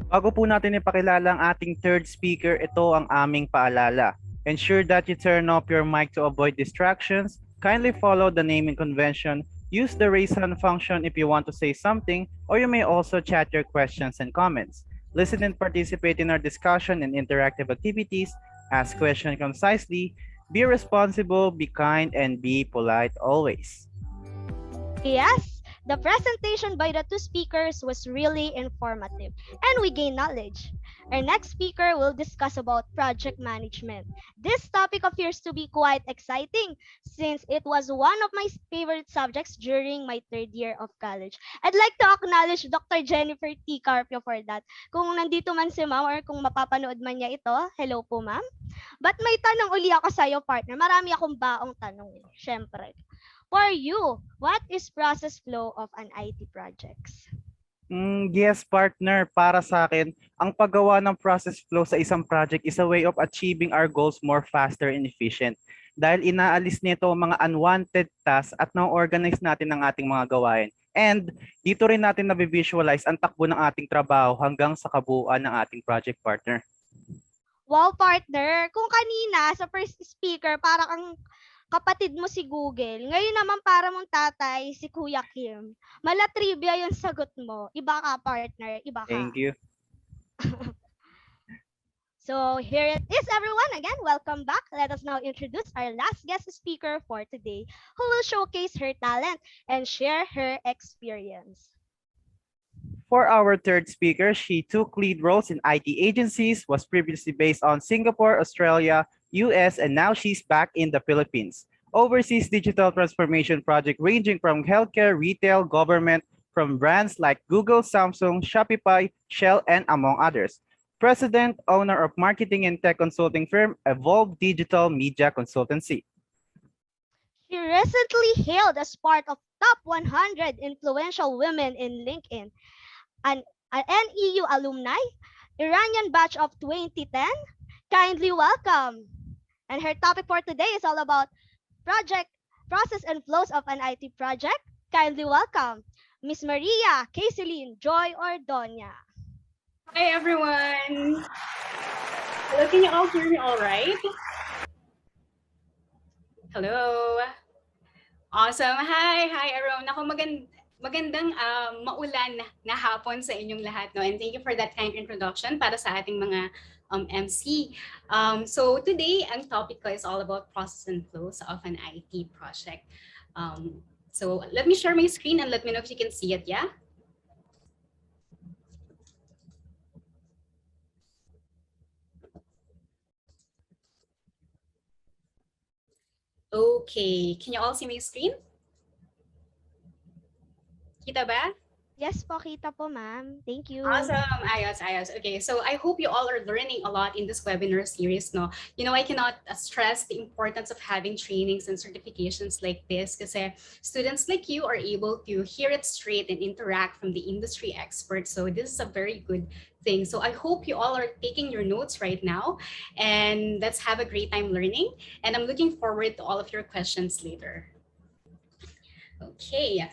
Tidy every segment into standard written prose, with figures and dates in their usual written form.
Bago po natin ipakilala ang ating third speaker, ito ang aming paalala. Ensure that you turn off your mic to avoid distractions. Kindly follow the naming convention. Use the raise hand function if you want to say something, or you may also chat your questions and comments. Listen and participate in our discussion and interactive activities. Ask questions concisely. Be responsible, be kind, and be polite always. Yes, the presentation by the two speakers was really informative and we gained knowledge. Our next speaker will discuss about project management. This topic appears to be quite exciting since it was one of my favorite subjects during my third year of college. I'd like to acknowledge Dr. Jennifer T. Carpio for that. Kung nandito man si ma'am or kung mapapanood man niya ito, hello po ma'am. But may tanong uli ako sa'yo partner. Marami akong baong tanong syempre. For you, what is process flow of an IT projects? Yes, partner. Para sa akin, ang paggawa ng process flow sa isang project is a way of achieving our goals more faster and efficient. Dahil inaalis nito ang mga unwanted tasks at na-organize natin ang ating mga gawain. And dito rin natin na-visualize ang takbo ng ating trabaho hanggang sa kabuuan ng ating project partner. Wow, partner. Kung kanina sa first speaker, para kang kapatid mo si Google. Ngayon naman para mong tatay si Kuya Kim. Mala trivia yung sagot mo. Iba ka, partner. Iba ka. Thank you. So here it is, everyone. Again, welcome back. Let us now introduce our last guest speaker for today, who will showcase her talent and share her experience. For our third speaker, she took lead roles in IT agencies, was previously based on Singapore, Australia, US, and now she's back in the Philippines. Oversees digital transformation project ranging from healthcare, retail, government, from brands like Google, Samsung, Shopify, Shell, and among others. President, owner of marketing and tech consulting firm Evolve Digital Media Consultancy. She recently hailed as part of top 100 influential women in LinkedIn. An NEU alumni, Iranian batch of 2010, kindly welcome. And her topic for today is all about project process and flows of an IT project. Kindly welcome Miss Maria Caseline Joy Ordonia. Hi everyone. Hello, can you all hear me all right? Hello. Awesome. Hi everyone. Ako magandang maulan na hapon sa inyong lahat, no? And thank you for that kind introduction para sa ating mga MC. So today, ang topic ko is all about process and flows of an IT project. So let me share my screen and let me know if you can see it, yeah? Okay, can you all see my screen? Kita ba? Yes po, kita po ma'am. Thank you. Awesome. Ayos. Okay, so I hope you all are learning a lot in this webinar series, no? You know, I cannot stress the importance of having trainings and certifications like this because students like you are able to hear it straight and interact from the industry experts. So this is a very good thing. So I hope you all are taking your notes right now and let's have a great time learning. And I'm looking forward to all of your questions later. Okay.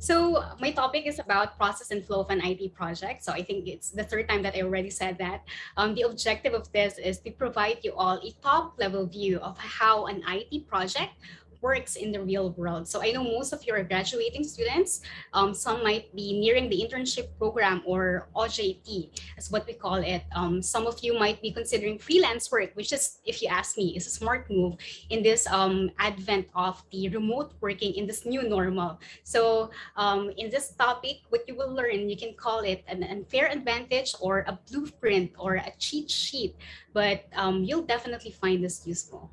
So my topic is about process and flow of an IT project. So I think it's the third time that I already said that. The objective of this is to provide you all a top level view of how an IT project works in the real world. So I know most of you are graduating students. Some might be nearing the internship program or OJT, as what we call it. Some of you might be considering freelance work, which is, if you ask me, is a smart move in this advent of the remote working in this new normal. So in this topic, what you will learn, you can call it an unfair advantage or a blueprint or a cheat sheet, but you'll definitely find this useful.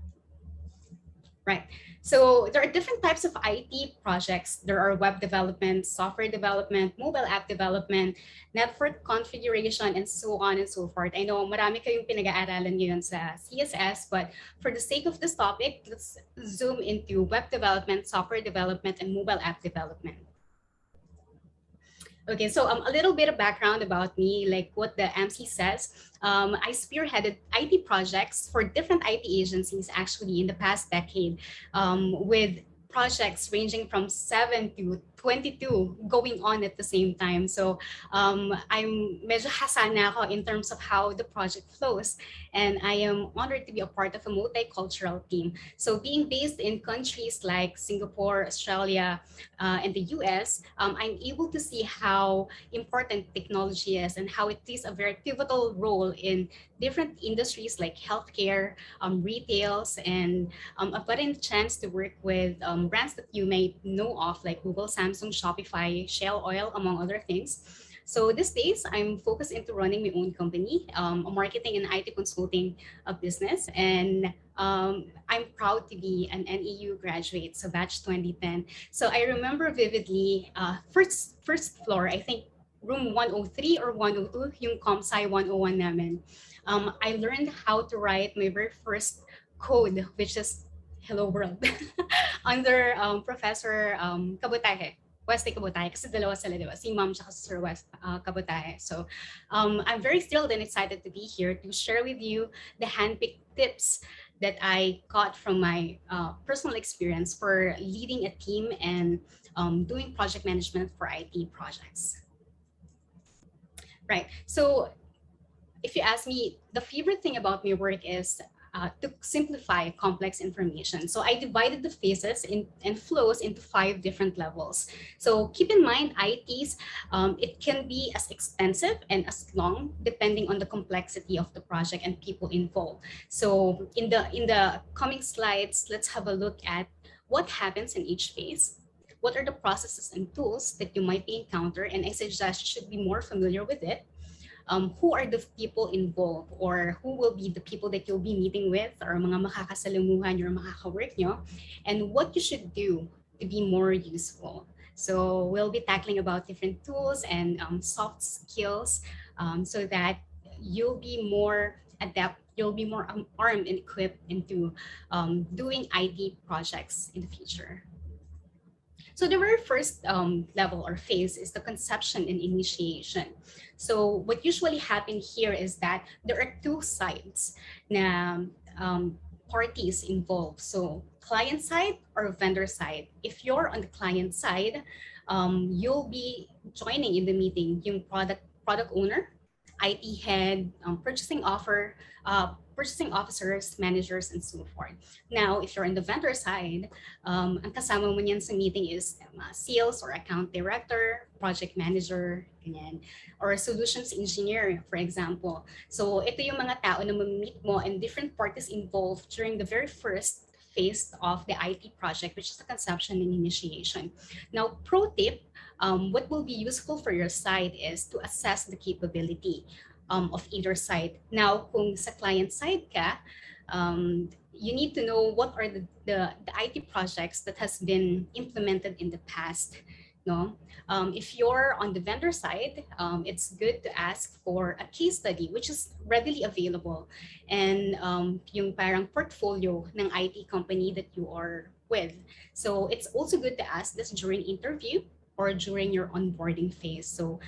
Right. So there are different types of IT projects. There are web development, software development, mobile app development, network configuration, and so on and so forth. I know marami kayong pinag-aaralan ngayon sa CSS, but for the sake of this topic, let's zoom into web development, software development, and mobile app development. Okay, so a little bit of background about me, like what the MC says. I spearheaded IT projects for different IT agencies actually in the past decade with projects ranging from 7 to 22 going on at the same time. So I'm medyo hasana ako in terms of how the project flows. And I am honored to be a part of a multicultural team. So being based in countries like Singapore, Australia, and the US, I'm able to see how important technology is and how it plays a very pivotal role in different industries like healthcare, retails, and I've gotten the chance to work with brands that you may know of, like Google, Samsung, Shopify, Shell Oil, among other things. So these days, I'm focused into running my own company, a marketing and IT consulting business, and I'm proud to be an NEU graduate, so batch 2010. So I remember vividly, first floor, I think room 103 or 102, yung ComSci 101 namin. I learned how to write my very first code, which is Hello World, under Professor Kabutahe. Wesley Kabutahe, kasi dalawa sila, di ba? Si Ma'am tsaka si Sir West Kabutahe. So I'm very thrilled and excited to be here to share with you the handpicked tips that I got from my personal experience for leading a team and doing project management for IT projects. Right. So if you ask me, the favorite thing about my work is to simplify complex information. So I divided the phases and flows into 5 different levels. So keep in mind, ITs, it can be as extensive and as long depending on the complexity of the project and people involved. So in the coming slides, let's have a look at what happens in each phase. What are the processes and tools that you might encounter? And I suggest you should be more familiar with it. Who are the people involved, or who will be the people that you'll be meeting with, or mga makakasalamuhan or makaka-work nyo, and what you should do to be more useful. So we'll be tackling about different tools and soft skills so that you'll be more adept, you'll be more armed and equipped into doing IT projects in the future. So the very first level or phase is the conception and initiation. So what usually happens here is that there are 2 sides na parties involved. So client side or vendor side. If you're on the client side, you'll be joining in the meeting yung product owner, IT head, purchasing officers, managers, and so forth. Now, if you're on the vendor side, ang kasama mo niyan sa meeting is sales or account director, project manager, ganyan, or a solutions engineer, for example. So ito yung mga tao na ma-meet mo and different parties involved during the very first phase of the IT project, which is the conception and initiation. Now, pro tip, what will be useful for your side is to assess the capability of either side. Now, kung sa client side ka, you need to know what are the IT projects that has been implemented in the past. No? If you're on the vendor side, it's good to ask for a case study, which is readily available, and yung parang portfolio ng IT company that you are with. So it's also good to ask this during interview or during your onboarding phase. So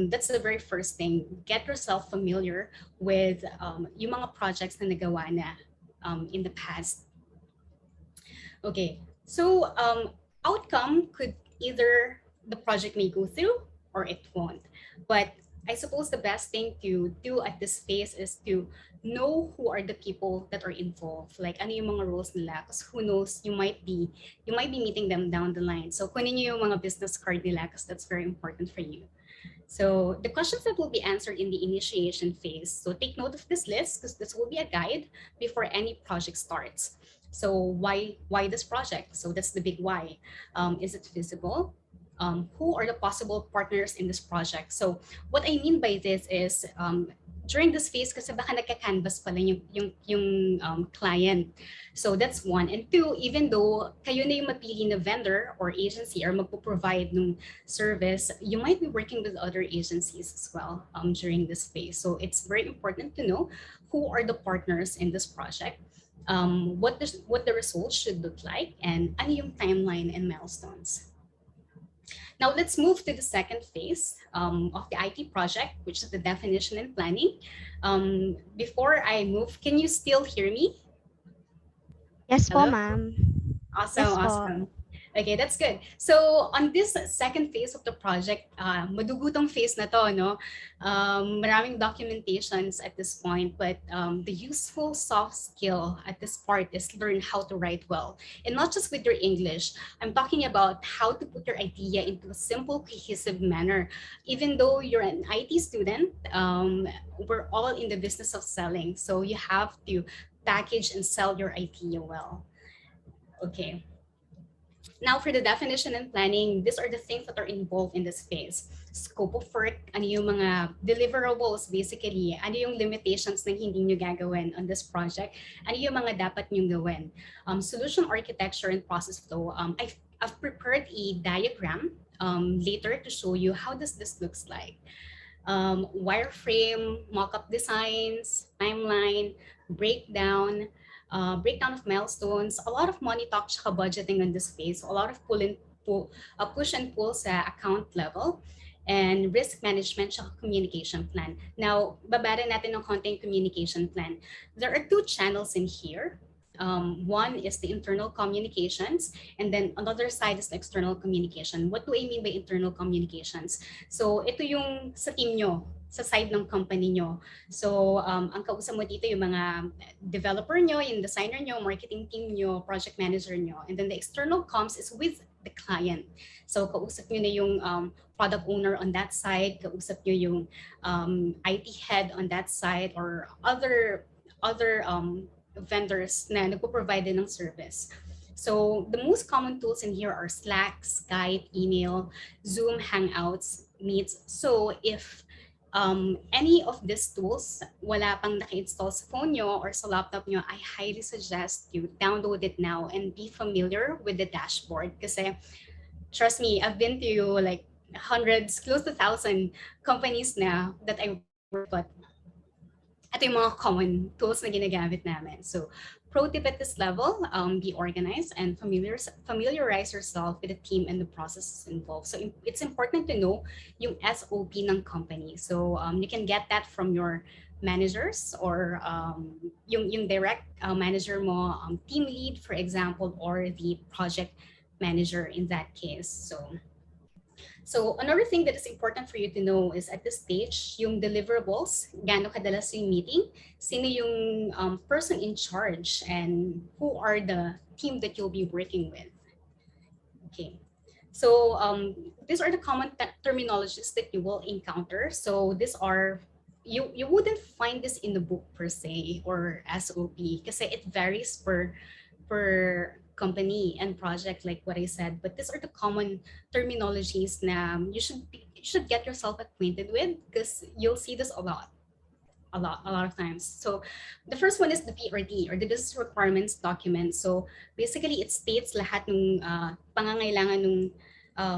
that's the very first thing. Get yourself familiar with yung mga projects na nagawa na in the past. Okay, so outcome could either the project may go through or it won't. But I suppose the best thing to do at this phase is to know who are the people that are involved. Like ano yung mga roles nila, because who knows, you might be meeting them down the line. So kunin niyo yung mga business card nila because that's very important for you. So the questions that will be answered in the initiation phase. So take note of this list because this will be a guide before any project starts. So why this project? So that's the big why. Is it feasible? Who are the possible partners in this project? So what I mean by this is during this phase, kasi baka nagka-canvas pala yung client. So that's 1. And 2, even though kayo na yung mapili na vendor or agency or magpo-provide ng service, you might be working with other agencies as well during this phase. So it's very important to know who are the partners in this project, what the results should look like, and ano yung timeline and milestones. Now let's move to the second phase of the IT project, which is the definition and planning. Before I move, can you still hear me? Yes po, Hello? ma'am. Awesome, Yes po. awesome. Okay, that's good. So on this second phase of the project, madugutong phase na to, no? Maraming documentations at this point, but the useful soft skill at this part is learn how to write well. And not just with your English. I'm talking about how to put your idea into a simple, cohesive manner. Even though you're an IT student, we're all in the business of selling. So you have to package and sell your idea well. Okay. Now, for the definition and planning, these are the things that are involved in this phase. Scope of work, ano yung mga deliverables basically, ano yung limitations na hindi nyo gagawin on this project, ano yung mga dapat nyo gawin. Solution architecture and process flow, I've prepared a diagram later to show you how does this looks like. Wireframe, mock-up designs, timeline, breakdown, breakdown of milestones, a lot of money talk tsaka budgeting on this phase, a lot of push and pull sa account level, and risk management tsaka communication plan. Now, babara natin ng konting communication plan. There are two channels in here. One is the internal communications, and then another side is the external communication. What do I mean by internal communications? So ito yung sa team nyo, sa side ng company nyo. So ang kausap mo dito yung mga developer nyo, yung designer nyo, marketing team nyo, project manager nyo. And then the external comms is with the client. So kausap nyo na yung product owner on that side, kausap nyo yung IT head on that side, or other vendors na nagpo-provide din ng service. So the most common tools in here are Slack, Skype, email, Zoom, Hangouts, Meets. So if any of these tools wala pang naka-install sa phone nyo or sa laptop nyo, I highly suggest you download it now and be familiar with the dashboard. Kasi trust me, I've been to like hundreds, close to 1,000 companies na that I work with, but ito yung mga common tools na ginagamit namin. So, pro tip at this level, be organized and familiarize yourself with the team and the processes involved. So, it's important to know yung SOP ng company. So, you can get that from your managers or yung direct manager mo, team lead, for example, or the project manager in that case. So another thing that is important for you to know is at this stage, yung deliverables, gaano kadalas yung meeting, sino yung person in charge, and who are the team that you'll be working with. Okay. So these are the common terminologies that you will encounter. So these are, you wouldn't find this in the book per se or SOP kasi it varies per company and project, like what I said, but these are the common terminologies na you should get yourself acquainted with because you'll see this a lot of times. So the first one is the PRD, or the business requirements document. So basically it states lahat ng pangangailangan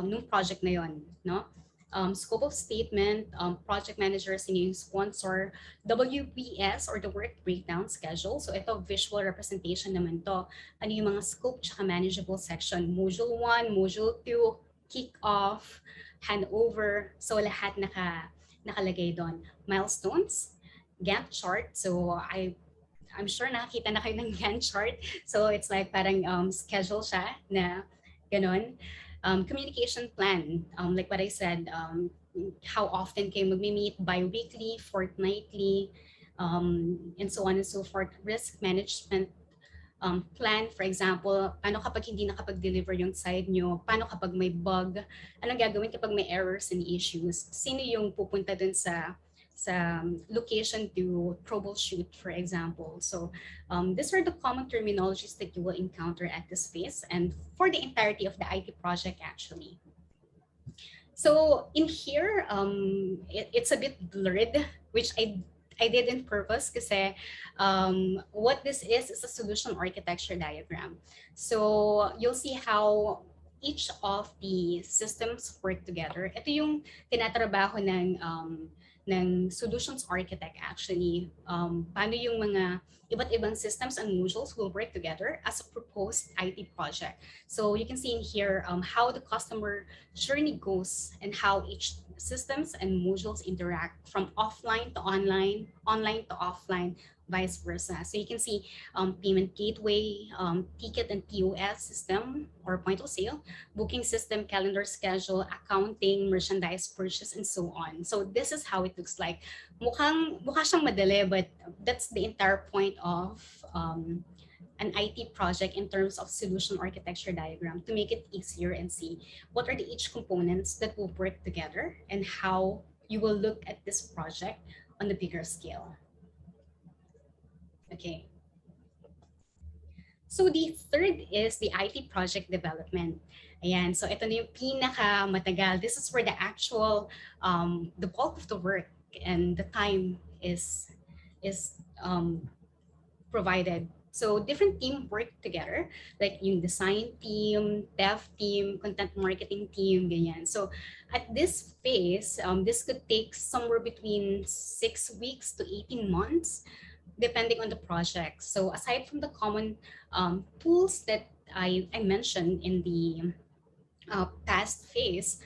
nung project na yon, no? Scope of statement, project manager, sino yung sponsor, WBS or the work breakdown schedule. So ito visual representation naman to. Ano yung mga scope tsaka manageable section. Module 1, Module 2, kick off, handover. So lahat nakalagay doon. Milestones, Gantt chart. So I'm sure nakakita na kayo ng Gantt chart. So it's like parang schedule siya na ganon. Communication plan, like what I said, how often kayo magmi-meet, bi-weekly, fortnightly, and so on and so forth. Risk management plan, for example, paano kapag hindi nakapag-deliver yung side nyo, paano kapag may bug, anong gagawin kapag may errors and issues, sino yung pupunta dun sa location to troubleshoot, for example. So these are the common terminologies that you will encounter at this phase and for the entirety of the IT project, actually. So in here, it's a bit blurred, which I did in purpose kasi what this is a solution architecture diagram. So you'll see how each of the systems work together. Ito yung tinatrabaho ng solutions architect actually. Paano yung mga iba't ibang systems and modules will work together as a proposed IT project. So you can see in here how the customer journey goes and how each systems and modules interact from offline to online, online to offline, vice versa. So you can see payment gateway, ticket and POS system or point of sale, booking system, calendar schedule, accounting, merchandise purchase, and so on. So this is how it looks like. Mukha siyang madali, but that's the entire point of an IT project in terms of solution architecture diagram to make it easier and see what are the each components that will work together and how you will look at this project on the bigger scale. Okay. So the third is the IT project development. Ayan, so ito na yung pinaka matagal. This is where the actual, the bulk of the work and the time is provided. So different team work together, like yung design team, dev team, content marketing team, ganyan. So at this phase, this could take somewhere between 6 weeks to 18 months, depending on the project. So aside from the common tools that I mentioned in the past phase,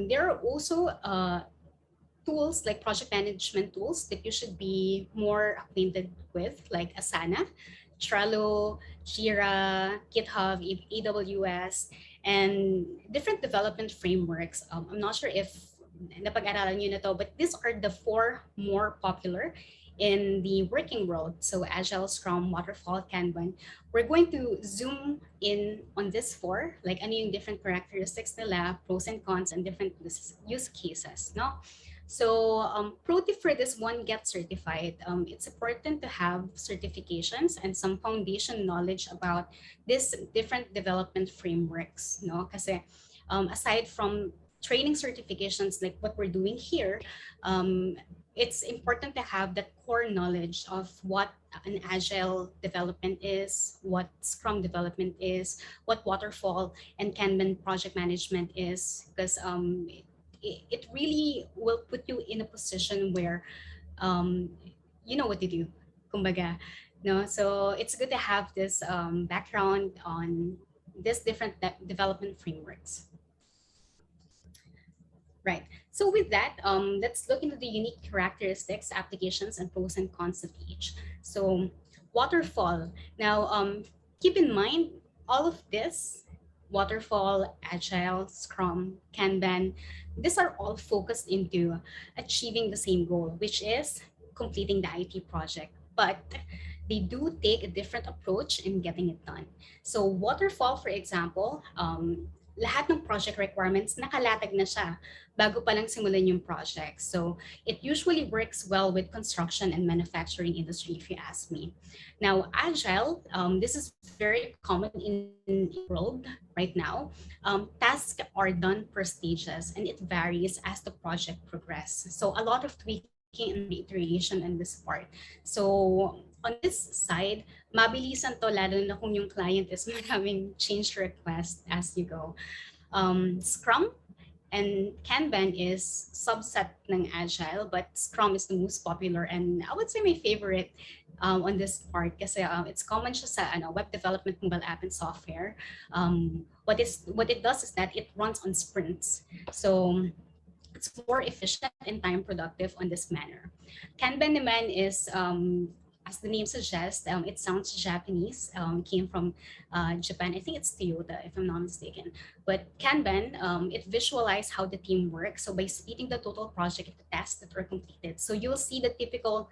there are also tools like project management tools that you should be more acquainted with, like Asana, Trello, Jira, GitHub, AWS, and different development frameworks. I'm not sure if napag-aralan nyo na to, but these are the four more popular in the working world. So Agile, Scrum, Waterfall, Kanban. We're going to zoom in on this four, like ano yung different characteristics nila, pros and cons, and different use cases, no? So pro tip for this one, get certified. It's important to have certifications and some foundation knowledge about this different development frameworks, no? Kasi aside from training certifications like what we're doing here, it's important to have that core knowledge of what an agile development is, what Scrum development is, what waterfall and Kanban project management is, because it really will put you in a position where you know what to do, kumbaga. No, so it's good to have this background on this different development frameworks. Right. So with that, let's look into the unique characteristics, applications, and pros and cons of each. So waterfall. Now, keep in mind all of this, waterfall, agile, Scrum, Kanban, these are all focused into achieving the same goal, which is completing the IT project. But they do take a different approach in getting it done. So waterfall, for example, lahat ng project requirements nakalatag na siya bago pa lang simulan yung project. So it usually works well with construction and manufacturing industry, if you ask me. Now, agile, this is very common in the world right now. Tasks are done per stages and it varies as the project progresses. So a lot of tweaking and reiteration in this part. So on this side, mabilisan to lalo na kung yung client is maraming change request as you go. Scrum and Kanban is subset ng Agile, but Scrum is the most popular and I would say my favorite on this part kasi it's common siya sa web development, mobile app, and software. What it does is that it runs on sprints. So it's more efficient and time productive on this manner. Kanban naman is as the name suggests, it sounds Japanese, came from Japan. I think it's Toyota, if I'm not mistaken. But Kanban, it visualized how the team works. So by splitting the total project into tasks that were completed. So you'll see the typical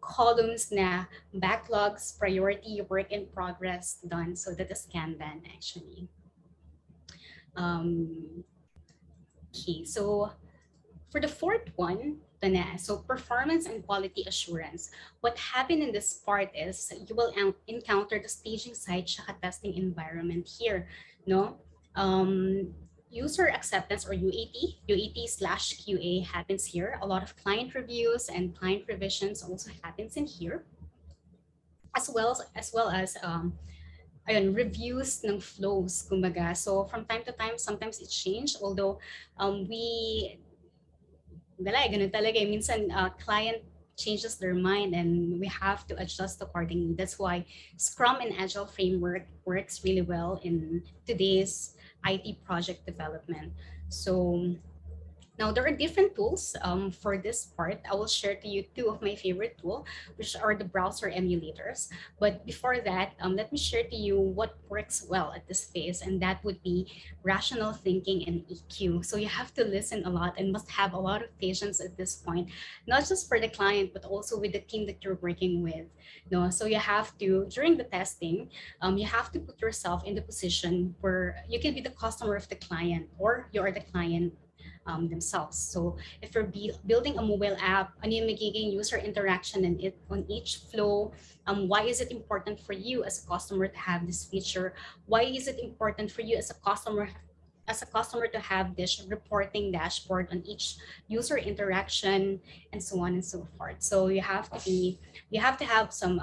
columns na backlogs, priority, work in progress, done. So that is Kanban actually. Okay, so for the fourth one, so performance and quality assurance. What happened in this part is you will encounter the staging site tsaka testing environment here, no? User acceptance or UAT/QA happens here. A lot of client reviews and client revisions also happens in here, as well as reviews ng flows, kumbaga. So from time to time, sometimes it changed, although ganun talaga. Minsan, client changes their mind and we have to adjust accordingly. That's why Scrum and Agile framework works really well in today's IT project development. So Now, there are different tools for this part. I will share to you two of my favorite tools, which are the browser emulators. But before that, let me share to you what works well at this phase, and that would be rational thinking and EQ. So you have to listen a lot and must have a lot of patience at this point, not just for the client, but also with the team that you're working with. No, so you have to, during the testing, you have to put yourself in the position where you can be the customer of the client, or you are the client themselves. So if you're building a mobile app, ano yung magiging user interaction in it on each flow? Why is it important for you as a customer to have this feature? Why is it important for you as a customer to have this reporting dashboard on each user interaction, and so on and so forth. So you have to have some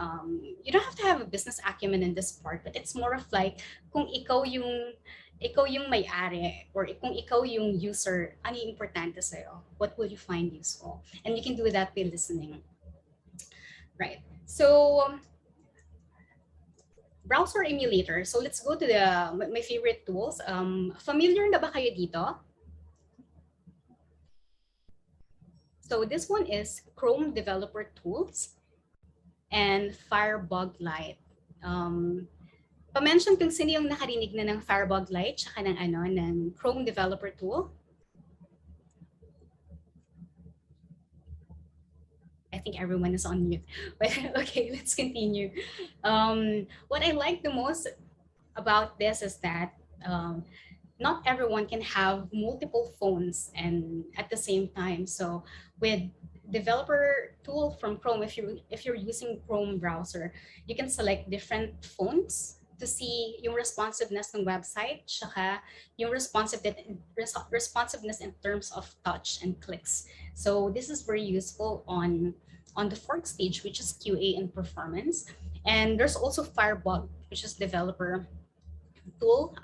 you don't have to have a business acumen in this part, but it's more of like kung ikaw yung may-ari, or kung ikaw yung user, ano yung importante sa'yo? What will you find useful? And you can do that by listening. Right. So browser emulator. So let's go to my favorite tools. Familiar na ba kayo dito? So this one is Chrome Developer Tools and Firebug Lite. Pa-mention kung sino yung nakarinig na ng Firebug Lite tsaka ng Chrome Developer Tool. I think everyone is on mute. But okay, let's continue. What I like the most about this is that not everyone can have multiple phones and at the same time. So with developer tool from Chrome, if you're using Chrome browser, you can select different phones to see yung responsiveness ng website, tsaka yung responsiveness in terms of touch and clicks. So this is very useful on the fourth stage, which is QA and performance. And there's also Firebug, which is developer tool.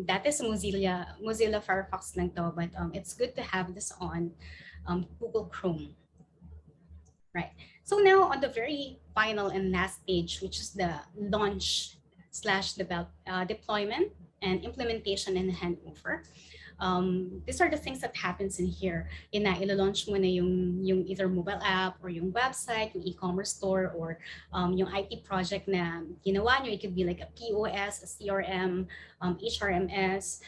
That is Mozilla Firefox lang to, but it's good to have this on Google Chrome. Right. So now on the very final and last stage, which is the launch / deployment and implementation and handover. These are the things that happens in here. Ila-launch mo na yung either mobile app or yung website, yung e-commerce store, or yung IT project na ginawa nyo. It could be like a POS, a CRM, HRMS,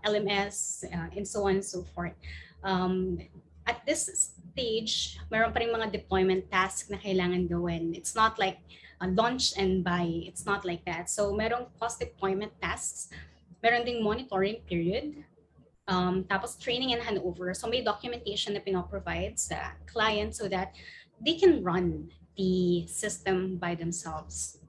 LMS, and so on and so forth. At this stage, meron pa rin mga deployment tasks na kailangan gawin. It's not like launch and buy. It's not like that. So merong post-deployment tasks, meron ding monitoring period, tapos training and handover. So may documentation na pinoprovide sa client so that they can run the system by themselves.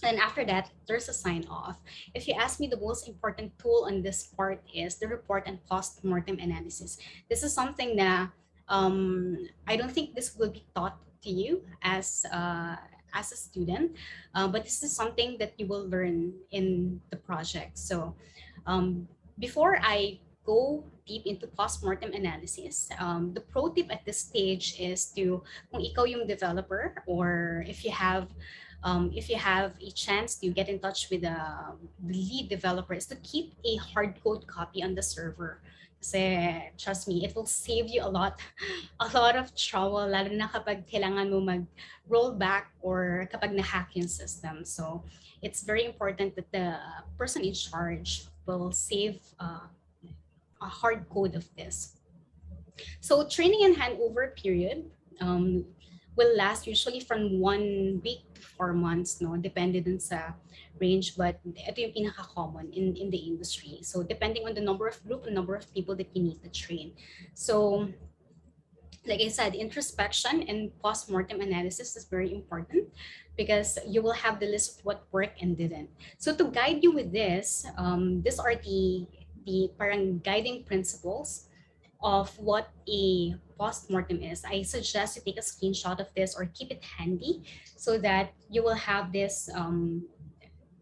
And after that, there's a sign off. If you ask me, the most important tool on this part is the report and post-mortem analysis. This is something that I don't think this will be taught to you as a student, but this is something that you will learn in the project. So before I go deep into post-mortem analysis, the pro tip at this stage is to, kung ikaw yung developer, or if you have a chance to get in touch with the lead developer, is to keep a hard code copy on the server. Kasi trust me, it will save you a lot of trouble, lalo na kapag kailangan mo mag-roll back or kapag na-hack yung system. So it's very important that the person in charge will save a hard code of this. So training and handover period will last usually from 1 week to 4 months, no? Depende dun sa range, but ito yung pinaka-common in the industry. So depending on the number of people that you need to train. So like I said, introspection and post-mortem analysis is very important because you will have the list of what worked and didn't. So to guide you with this, these are the parang guiding principles of what a post-mortem is. I suggest you take a screenshot of this or keep it handy so that you will have this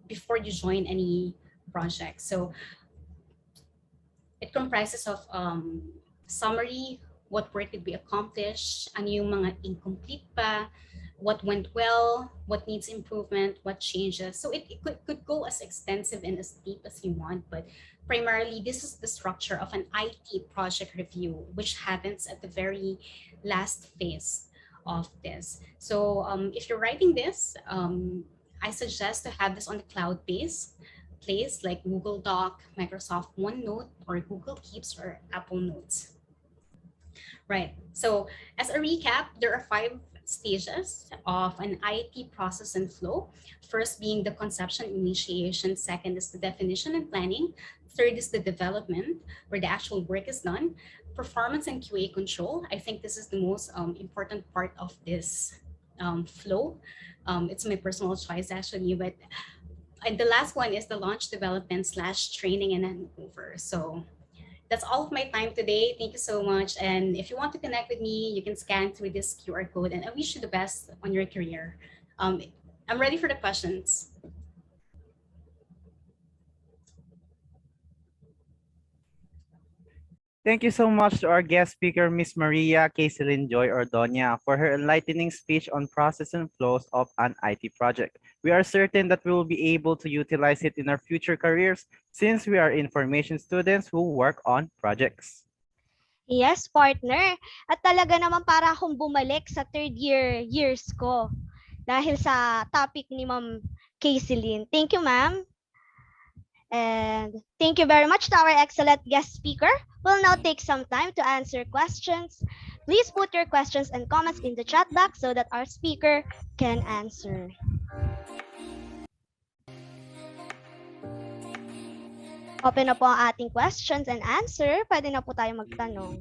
before you join any project. So it comprises of summary, what work did we accomplish, ano yung mga incomplete pa, what went well, what needs improvement, what changes. So it could go as extensive and as deep as you want, but primarily, this is the structure of an IT project review, which happens at the very last phase of this. So if you're writing this, I suggest to have this on the cloud-based place like Google Doc, Microsoft OneNote, or Google Keeps or Apple Notes. Right. So as a recap, there are 5 stages of an IT process and flow. First being the conception initiation. Second is the definition and planning. Third is the development, where the actual work is done. Performance and QA control. I think this is the most important part of this flow. It's my personal choice actually, but and the last one is the launch development / training and handover. So that's all of my time today. Thank you so much. And if you want to connect with me, you can scan through this QR code. And I wish you the best on your career. I'm ready for the questions. Thank you so much to our guest speaker, Miss Maria Caselin Joy Ordoña, for her enlightening speech on process and flows of an IT project. We are certain that we will be able to utilize it in our future careers since we are information students who work on projects. Yes, partner. At talaga naman para akong bumalik sa third years ko dahil sa topic ni Ma'am Casey. Thank you, ma'am. And thank you very much to our excellent guest speaker. We'll now take some time to answer questions. Please put your questions and comments in the chat box so that our speaker can answer. Open na po ang ating questions and answer. Pwede na po tayo magtanong.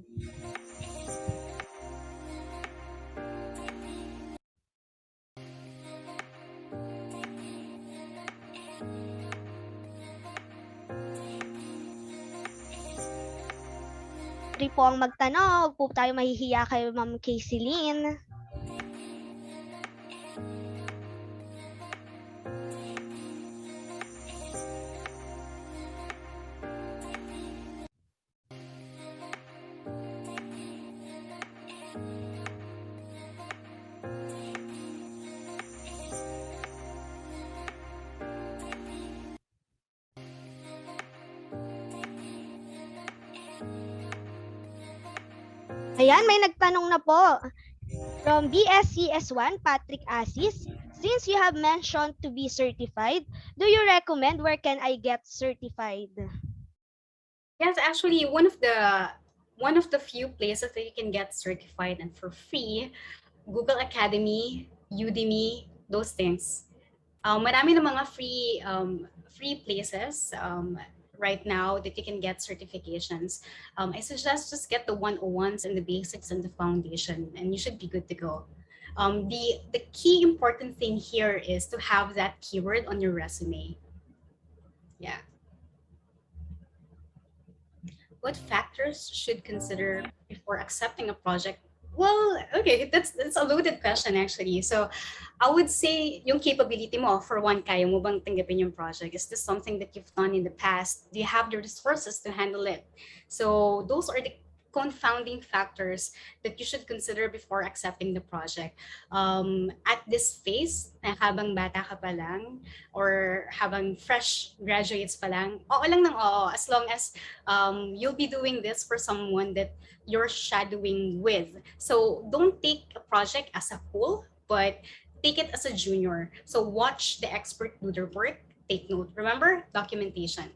Free po ang magtanong. Huwag po tayo mahihiya kay Ma'am Casey. Ayan, may nagtanong na po. From BSCS1, Patrick Asis, since you have mentioned to be certified, do you recommend where can I get certified? Yes, actually, one of the few places that you can get certified and for free, Google Academy, Udemy, those things. Marami ng mga free places right now that you can get certifications. I suggest just get the 101s and the basics and the foundation, and you should be good to go. The key important thing here is to have that keyword on your resume. Yeah. What factors should consider before accepting a project? Well, okay, that's a loaded question actually. So I would say yung capability mo, for one, kaya mo bang tanggapin yung project? Is this something that you've done in the past? Do you have the resources to handle it? So those are the confounding factors that you should consider before accepting the project. At this phase, na habang bata ka pa lang, or habang fresh graduates pa lang, oo lang ng oo, as long as you'll be doing this for someone that you're shadowing with. So don't take a project as a whole, but take it as a junior. So watch the expert do their work, take note. Remember, documentation.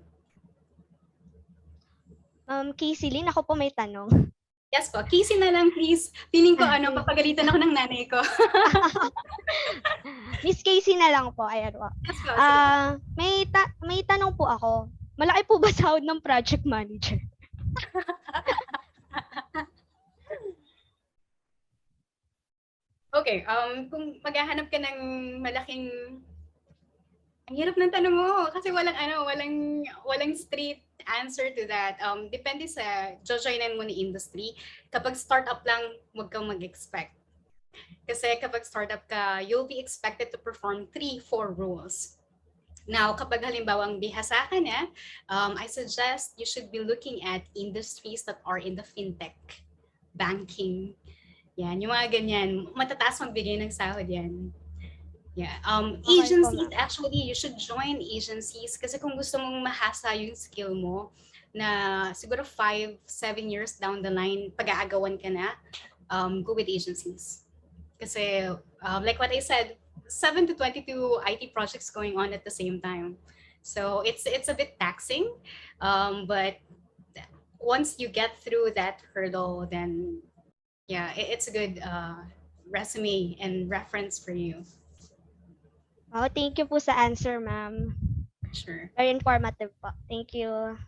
Casey Lynn, ako po may tanong. Yes po. Casey na lang, please. Feeling ko, papagalitan ako ng nanay ko. Miss Casey na lang po. Ayan po. Yes po. May tanong po ako. Malaki po ba sahod ng project manager? Okay, kung maghahanap ka ng malaking... Ang hirap ng tanong mo kasi walang straight answer to that. Depende sa jojoinan mo ni industry. Kapag startup lang, huwag kang mag-expect. Kasi kapag startup ka, you'll be expected to perform 3-4 roles. Now, kapag halimbawa ang bihasa ka na, I suggest you should be looking at industries that are in the fintech, banking. Yan, yung mga ganyan. Matataas magbigay ng sahod yan. Yeah. Okay po, Agencies, ma'am. actually, you should join agencies kasi kung gusto mong mahasa yung skill mo na siguro 5, 7 years down the line, pag-aagawan ka na, go with agencies. Kasi, like what I said, 7 to 22 IT projects going on at the same time. So it's a bit taxing, but once you get through that hurdle, then yeah, it's a good resume and reference for you. Oh, thank you po sa answer, ma'am. Sure. Very informative po. Thank you.